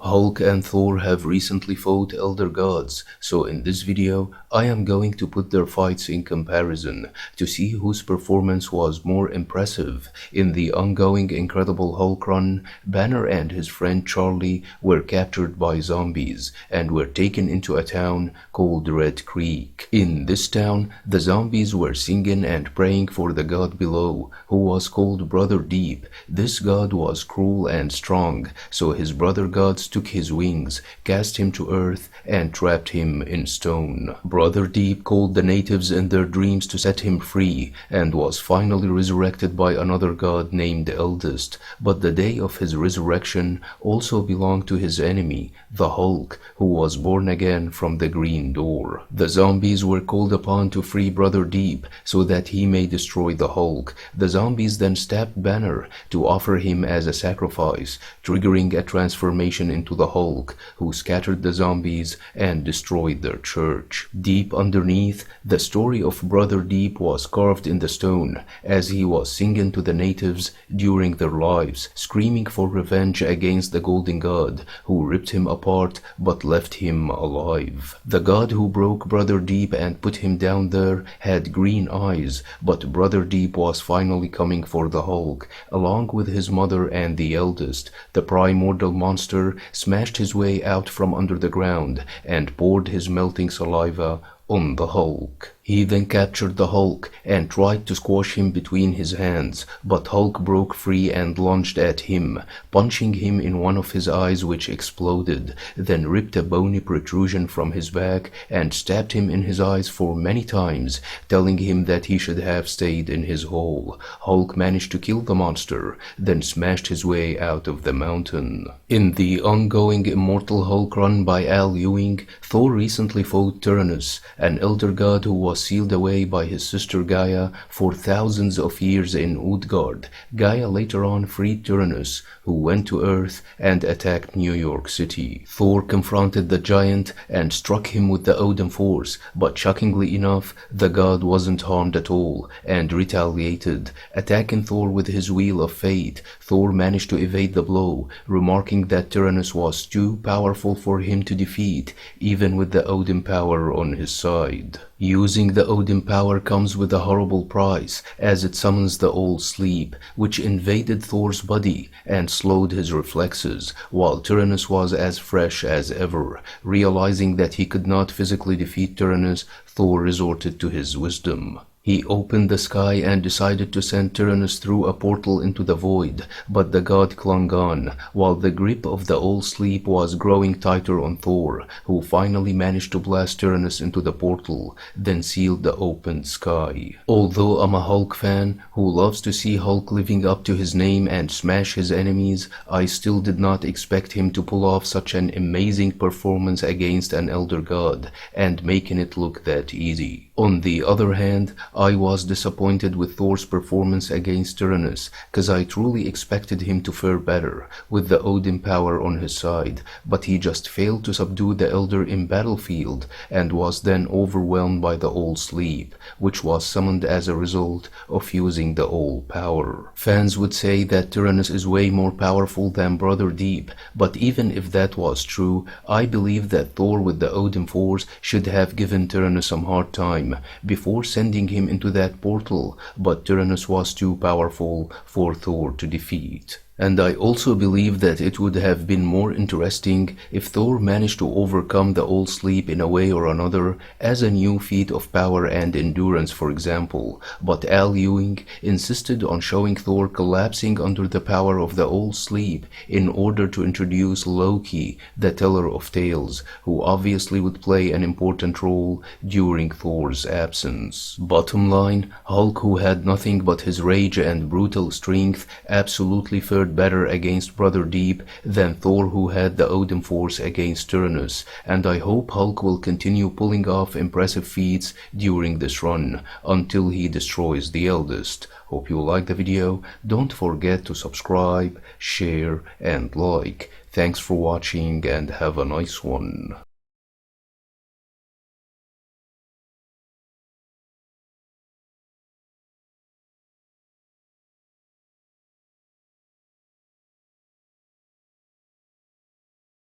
Hulk and Thor have recently fought elder gods, so in this video I am going to put their fights in comparison to see whose performance was more impressive. In the ongoing Incredible Hulk run, Banner and his friend Charlie were captured by zombies and were taken into a town called Red Creek. In this town, the zombies were singing and praying for the god below, who was called Brother Deep. This god was cruel and strong, so his brother gods took his wings, cast him to earth, and trapped him in stone. Brother Deep called the natives in their dreams to set him free, and was finally resurrected by another god named Eldest, but the day of his resurrection also belonged to his enemy, the Hulk, who was born again from the Green Door. The zombies were called upon to free Brother Deep so that he may destroy the Hulk. The zombies then stabbed Banner to offer him as a sacrifice, triggering a transformation into the Hulk, who scattered the zombies and destroyed their church. Deep underneath, the story of Brother Deep was carved in the stone as he was singing to the natives during their lives, screaming for revenge against the Golden God, who ripped him apart but left him alive. The god who broke Brother Deep and put him down there had green eyes, but Brother Deep was finally coming for the Hulk, along with his mother and the Eldest. The primordial monster smashed his way out from under the ground and poured his melting saliva on the Hulk. He then captured the Hulk and tried to squash him between his hands, but Hulk broke free and lunged at him, punching him in one of his eyes, which exploded, then ripped a bony protrusion from his back and stabbed him in his eyes for many times, telling him that he should have stayed in his hole. Hulk managed to kill the monster, then smashed his way out of the mountain. In the ongoing Immortal Hulk run by Al Ewing, Thor recently fought Tyrannus, an elder god who was sealed away by his sister Gaia for thousands of years in Utgard. Gaia later on freed Tyrannus, who went to Earth and attacked New York City. Thor confronted the giant and struck him with the Odin Force, but shockingly enough, the god wasn't harmed at all and retaliated, attacking Thor with his Wheel of Fate. Thor managed to evade the blow, remarking that Tyrannus was too powerful for him to defeat, even with the Odin power on his side. Using the Odin power comes with a horrible price, as it summons the Old Sleep, which invaded Thor's body and slowed his reflexes, while Tyrannus was as fresh as ever. Realizing that he could not physically defeat Tyrannus, Thor resorted to his wisdom. He opened the sky and decided to send Tyrannus through a portal into the void, but the god clung on, while the grip of the Old Sleep was growing tighter on Thor, who finally managed to blast Tyrannus into the portal, then sealed the opened sky. Although I'm a Hulk fan who loves to see Hulk living up to his name and smash his enemies, I still did not expect him to pull off such an amazing performance against an elder god, and making it look that easy. On the other hand, I was disappointed with Thor's performance against Tyrannus, cause I truly expected him to fare better, with the Odin power on his side, but he just failed to subdue the Elder in battlefield, and was then overwhelmed by the Old Sleep, which was summoned as a result of using the Old power. Fans would say that Tyrannus is way more powerful than Brother Deep, but even if that was true, I believe that Thor with the Odin Force should have given Tyrannus some hard time before sending him into that portal, but Tyrannus was too powerful for Thor to defeat. And I also believe that it would have been more interesting if Thor managed to overcome the Old Sleep in a way or another, as a new feat of power and endurance, for example, but Al Ewing insisted on showing Thor collapsing under the power of the Old Sleep in order to introduce Loki, the Teller of Tales, who obviously would play an important role during Thor's absence. Bottom line, Hulk, who had nothing but his rage and brutal strength, absolutely fared better against Brother Deep than Thor, who had the Odin Force against Tyrannus, and I hope Hulk will continue pulling off impressive feats during this run until he destroys the Eldest. Hope you liked the video. Don't forget to subscribe, share and like. Thanks for watching and have a nice one.